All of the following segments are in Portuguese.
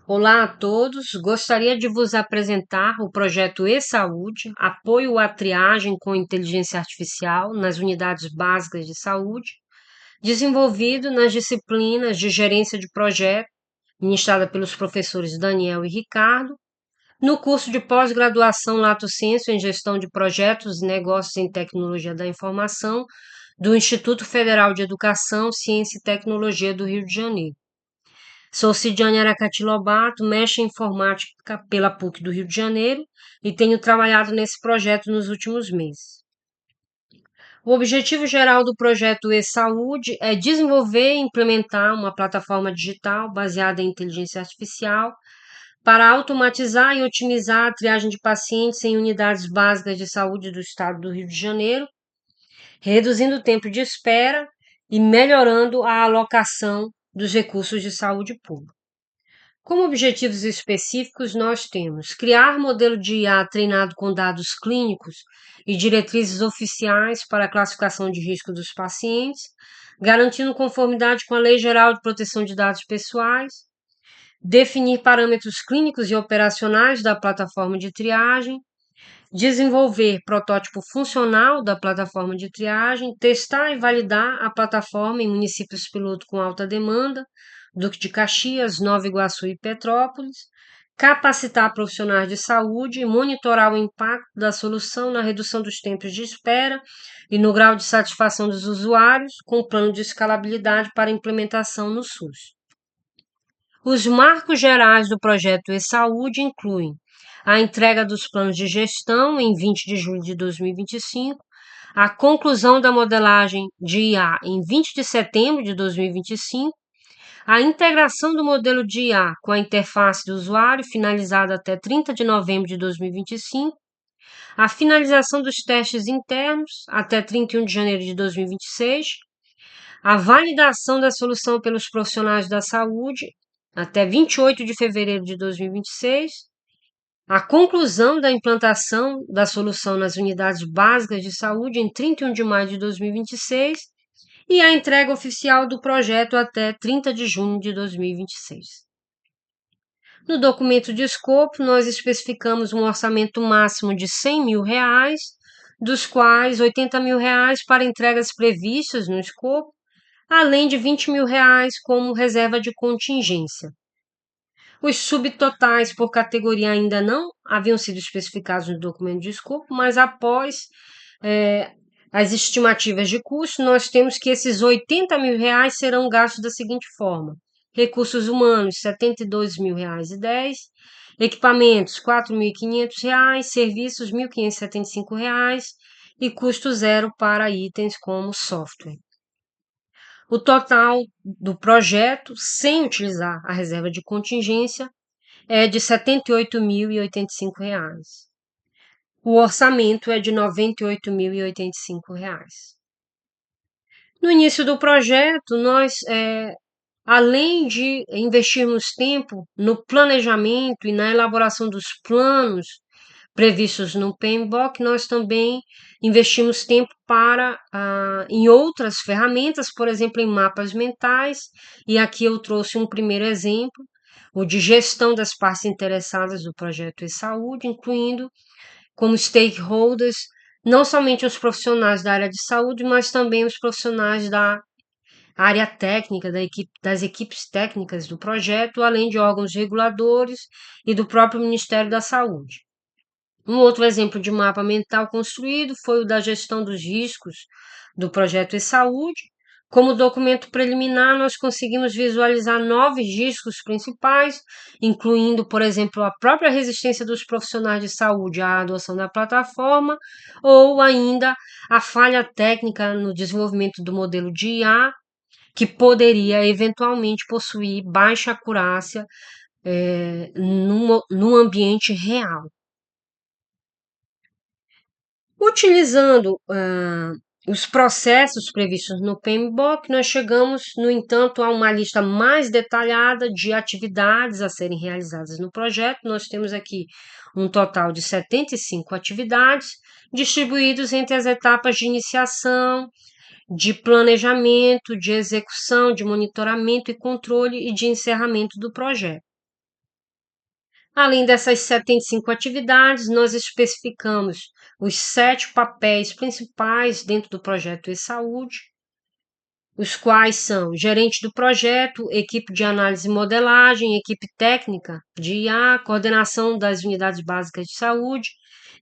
Olá a todos, gostaria de vos apresentar o projeto e-Saúde, apoio à triagem com inteligência artificial nas unidades básicas de saúde, desenvolvido nas disciplinas de gerência de projeto, ministrada pelos professores Daniel e Ricardo, no curso de pós-graduação Lato Sensu em Gestão de Projetos e Negócios em Tecnologia da Informação, do Instituto Federal de Educação, Ciência e Tecnologia do Rio de Janeiro. Sou Cidiane Aracati Lobato, mestre em informática pela PUC do Rio de Janeiro e tenho trabalhado nesse projeto nos últimos meses. O objetivo geral do projeto e-Saúde é desenvolver e implementar uma plataforma digital baseada em inteligência artificial para automatizar e otimizar a triagem de pacientes em unidades básicas de saúde do estado do Rio de Janeiro, reduzindo o tempo de espera e melhorando a alocação dos recursos de saúde pública. Como objetivos específicos, nós temos criar modelo de IA treinado com dados clínicos e diretrizes oficiais para a classificação de risco dos pacientes, garantindo conformidade com a Lei Geral de Proteção de Dados Pessoais, definir parâmetros clínicos e operacionais da plataforma de triagem, desenvolver protótipo funcional da plataforma de triagem, testar e validar a plataforma em municípios piloto com alta demanda, Duque de Caxias, Nova Iguaçu e Petrópolis, capacitar profissionais de saúde e monitorar o impacto da solução na redução dos tempos de espera e no grau de satisfação dos usuários, com plano de escalabilidade para implementação no SUS. Os marcos gerais do projeto e-Saúde incluem a entrega dos planos de gestão em 20 de julho de 2025, a conclusão da modelagem de IA em 20 de setembro de 2025, a integração do modelo de IA com a interface do usuário, finalizada até 30 de novembro de 2025, a finalização dos testes internos até 31 de janeiro de 2026, a validação da solução pelos profissionais da saúde até 28 de fevereiro de 2026, a conclusão da implantação da solução nas unidades básicas de saúde em 31 de maio de 2026 e a entrega oficial do projeto até 30 de junho de 2026. No documento de escopo, nós especificamos um orçamento máximo de R$100 mil, dos quais R$80 mil para entregas previstas no escopo, além de R$20 mil como reserva de contingência. Os subtotais por categoria ainda não haviam sido especificados no documento de escopo, mas após as estimativas de custo, nós temos que esses R$80 mil serão gastos da seguinte forma: recursos humanos, R$72 mil e 10, equipamentos, R$4.500, serviços, R$1.575 e custo zero para itens como software. O total do projeto, sem utilizar a reserva de contingência, é de R$78 mil e 85. O orçamento é de R$98 mil e 85. No início do projeto, nós, além de investirmos tempo no planejamento e na elaboração dos planos previstos no PMBOK, nós também investimos tempo em outras ferramentas, por exemplo, em mapas mentais, e aqui eu trouxe um primeiro exemplo, o de gestão das partes interessadas do projeto e-Saúde, incluindo como stakeholders não somente os profissionais da área de saúde, mas também os profissionais da área técnica, das equipes técnicas do projeto, além de órgãos reguladores e do próprio Ministério da Saúde. Um outro exemplo de mapa mental construído foi o da gestão dos riscos do projeto e-Saúde. Como documento preliminar, nós conseguimos visualizar 9 riscos principais, incluindo, por exemplo, a própria resistência dos profissionais de saúde à adoção da plataforma, ou ainda a falha técnica no desenvolvimento do modelo de IA, que poderia eventualmente possuir baixa acurácia no ambiente real. Utilizando os processos previstos no PMBOK, nós chegamos, no entanto, a uma lista mais detalhada de atividades a serem realizadas no projeto. Nós temos aqui um total de 75 atividades, distribuídos entre as etapas de iniciação, de planejamento, de execução, de monitoramento e controle e de encerramento do projeto. Além dessas 75 atividades, nós especificamos os 7 papéis principais dentro do projeto e-saúde, os quais são gerente do projeto, equipe de análise e modelagem, equipe técnica de IA, coordenação das unidades básicas de saúde,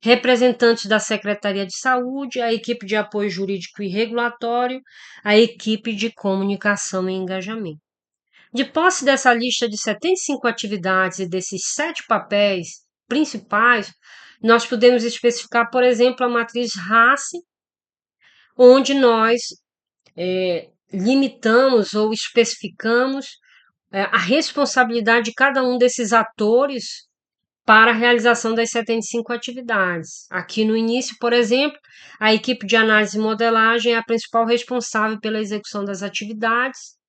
representantes da Secretaria de Saúde, a equipe de apoio jurídico e regulatório, a equipe de comunicação e engajamento. De posse dessa lista de 75 atividades e desses 7 papéis principais, nós podemos especificar, por exemplo, a matriz RACE, onde nós limitamos ou especificamos a responsabilidade de cada um desses atores para a realização das 75 atividades. Aqui no início, por exemplo, a equipe de análise e modelagem é a principal responsável pela execução das atividades.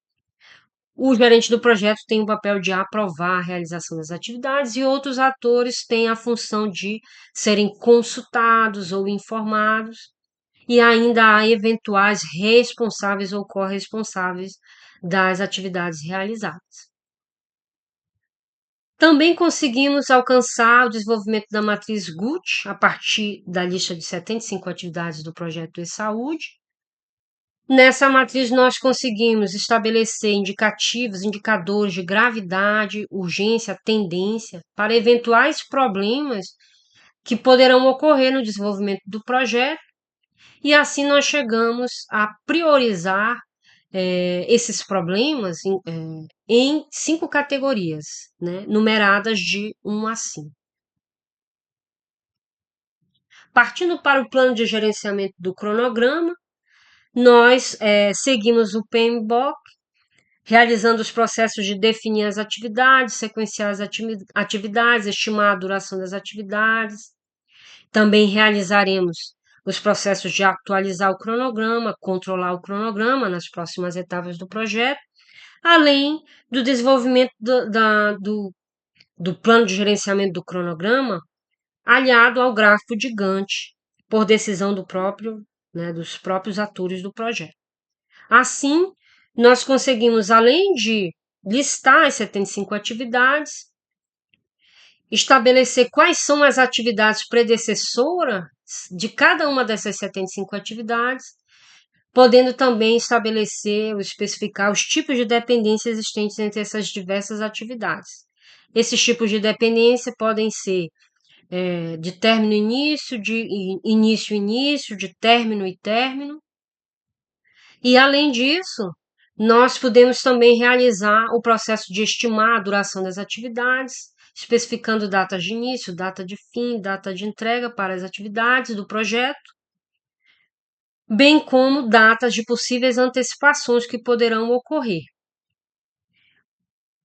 O gerente do projeto tem o papel de aprovar a realização das atividades e outros atores têm a função de serem consultados ou informados, e ainda há eventuais responsáveis ou corresponsáveis das atividades realizadas. Também conseguimos alcançar o desenvolvimento da matriz GUT a partir da lista de 75 atividades do projeto e-saúde. Nessa matriz, nós conseguimos estabelecer indicativos, indicadores de gravidade, urgência, tendência para eventuais problemas que poderão ocorrer no desenvolvimento do projeto, e assim nós chegamos a priorizar esses problemas em 5 categorias, né, numeradas de 1 a 5. Partindo para o plano de gerenciamento do cronograma, nós seguimos o PMBOK, realizando os processos de definir as atividades, sequenciar as atividades, estimar a duração das atividades. Também realizaremos os processos de atualizar o cronograma, controlar o cronograma nas próximas etapas do projeto, além do desenvolvimento do plano de gerenciamento do cronograma, aliado ao gráfico de Gantt, por decisão dos próprios atores do projeto. Assim, nós conseguimos, além de listar as 75 atividades, estabelecer quais são as atividades predecessoras de cada uma dessas 75 atividades, podendo também estabelecer ou especificar os tipos de dependência existentes entre essas diversas atividades. Esses tipos de dependência podem ser de término e início, de início e início, de término e término. E, além disso, nós podemos também realizar o processo de estimar a duração das atividades, especificando datas de início, data de fim, data de entrega para as atividades do projeto, bem como datas de possíveis antecipações que poderão ocorrer.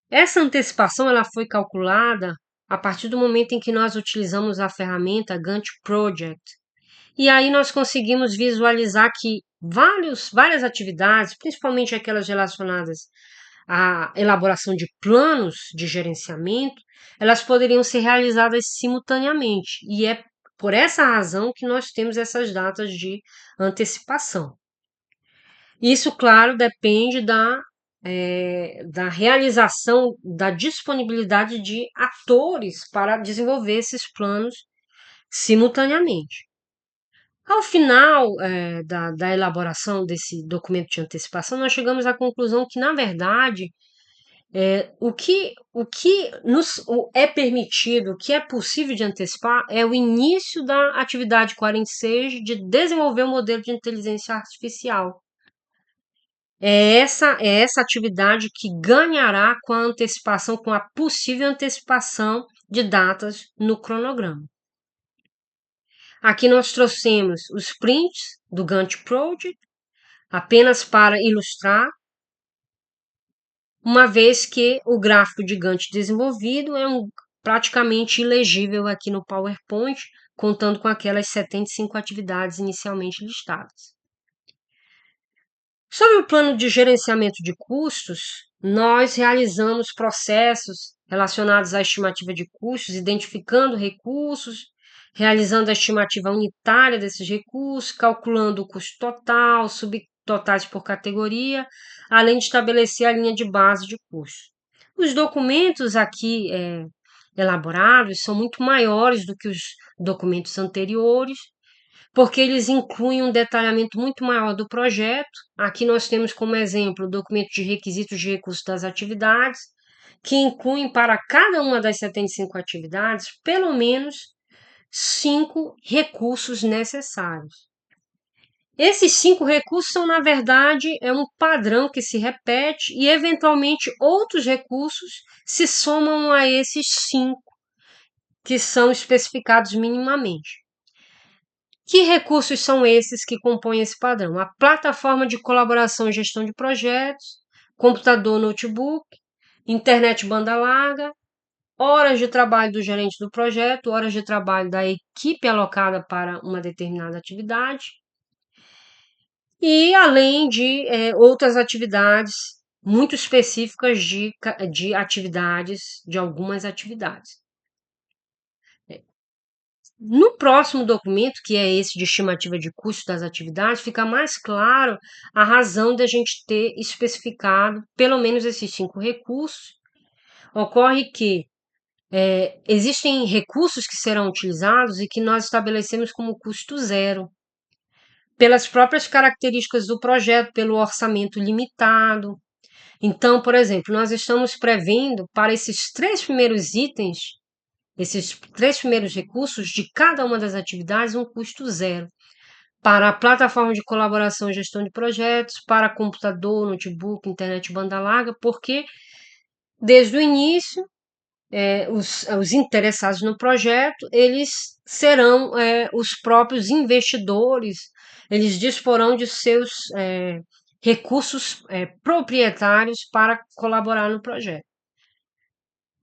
Essa antecipação ela foi calculada a partir do momento em que nós utilizamos a ferramenta Gantt Project. E aí nós conseguimos visualizar que várias atividades, principalmente aquelas relacionadas à elaboração de planos de gerenciamento, elas poderiam ser realizadas simultaneamente. E é por essa razão que nós temos essas datas de antecipação. Isso, claro, depende da realização, da disponibilidade de atores para desenvolver esses planos simultaneamente. Ao final da elaboração desse documento de antecipação, nós chegamos à conclusão que, na verdade, o que nos é permitido, o que é possível de antecipar, é o início da atividade 46 de desenvolver o modelo de inteligência artificial. É essa atividade que ganhará com a antecipação, com a possível antecipação de datas no cronograma. Aqui nós trouxemos os prints do Gantt Project, apenas para ilustrar, uma vez que o gráfico de Gantt desenvolvido é praticamente ilegível aqui no PowerPoint, contando com aquelas 75 atividades inicialmente listadas. Sobre o plano de gerenciamento de custos, nós realizamos processos relacionados à estimativa de custos, identificando recursos, realizando a estimativa unitária desses recursos, calculando o custo total, subtotais por categoria, além de estabelecer a linha de base de custos. Os documentos aqui elaborados são muito maiores do que os documentos anteriores, porque eles incluem um detalhamento muito maior do projeto. Aqui nós temos como exemplo o documento de requisitos de recursos das atividades, que incluem para cada uma das 75 atividades pelo menos 5 recursos necessários. Esses 5 recursos são, na verdade, um padrão que se repete e, eventualmente, outros recursos se somam a esses 5 que são especificados minimamente. Que recursos são esses que compõem esse padrão? A plataforma de colaboração e gestão de projetos, computador, notebook, internet banda larga, horas de trabalho do gerente do projeto, horas de trabalho da equipe alocada para uma determinada atividade, e além de outras atividades muito específicas de atividades, de algumas atividades. No próximo documento, que é esse de estimativa de custo das atividades, fica mais claro a razão de a gente ter especificado pelo menos esses 5 recursos. Ocorre que existem recursos que serão utilizados e que nós estabelecemos como custo zero, pelas próprias características do projeto, pelo orçamento limitado. Então, por exemplo, nós estamos prevendo para esses 3 primeiros itens, esses 3 primeiros recursos de cada uma das atividades, um custo zero. Para a plataforma de colaboração e gestão de projetos, para computador, notebook, internet banda larga, porque desde o início os interessados no projeto, eles serão os próprios investidores, eles disporão de seus recursos proprietários para colaborar no projeto.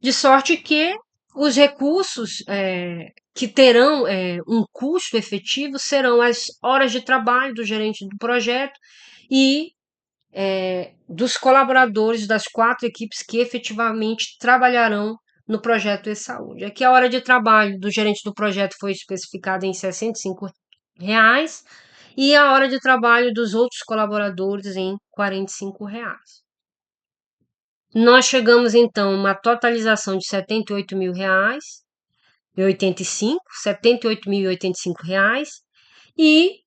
De sorte que os recursos que terão um custo efetivo serão as horas de trabalho do gerente do projeto e dos colaboradores das 4 equipes que efetivamente trabalharão no projeto e-saúde. Aqui a hora de trabalho do gerente do projeto foi especificada em R$ 65 e a hora de trabalho dos outros colaboradores em R$ 45. Nós chegamos então a uma totalização de R$ 78.085 e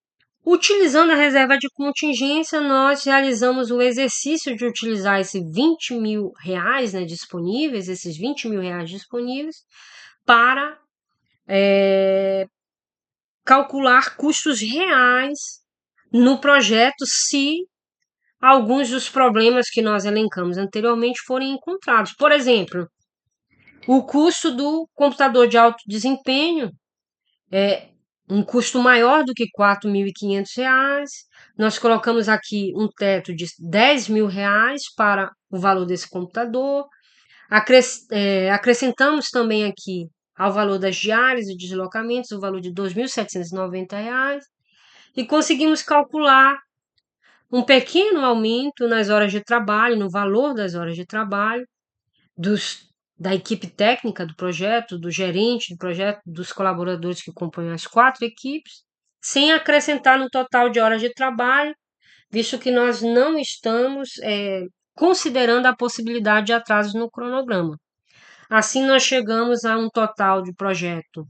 utilizando a reserva de contingência, nós realizamos o exercício de utilizar esses R$ 20.000 disponíveis, esses R$ 20.000 disponíveis, para calcular custos reais no projeto se alguns dos problemas que nós elencamos anteriormente forem encontrados. Por exemplo, o custo do computador de alto desempenho é um custo maior do que R$ 4.500. Nós colocamos aqui um teto de R$ 10.000 para o valor desse computador. Acrescentamos também aqui ao valor das diárias e deslocamentos o valor de R$ 2.790 e conseguimos calcular um pequeno aumento nas horas de trabalho, no valor das horas de trabalho da equipe técnica do projeto, do gerente do projeto, dos colaboradores que compõem as 4 equipes, sem acrescentar no total de horas de trabalho, visto que nós não estamos considerando a possibilidade de atrasos no cronograma. Assim, nós chegamos a um total de projeto,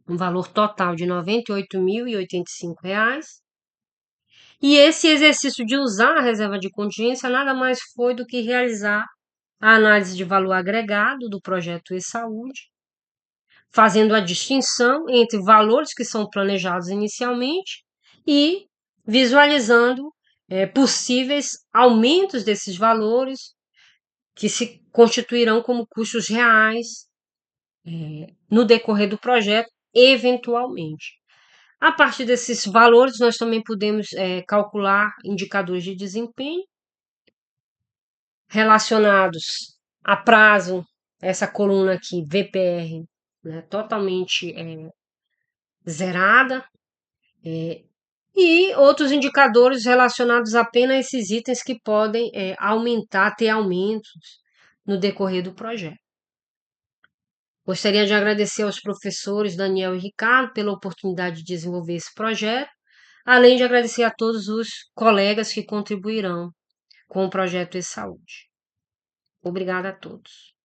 um valor total de R$ 98.085. E esse exercício de usar a reserva de contingência nada mais foi do que realizar a análise de valor agregado do projeto e-saúde, fazendo a distinção entre valores que são planejados inicialmente e visualizando possíveis aumentos desses valores que se constituirão como custos reais no decorrer do projeto, eventualmente. A partir desses valores, nós também podemos calcular indicadores de desempenho relacionados a prazo, essa coluna aqui, VPR, né, totalmente zerada, e outros indicadores relacionados apenas a esses itens que podem aumentar, ter aumentos no decorrer do projeto. Gostaria de agradecer aos professores Daniel e Ricardo pela oportunidade de desenvolver esse projeto, além de agradecer a todos os colegas que contribuirão com o projeto e-saúde. Obrigada a todos.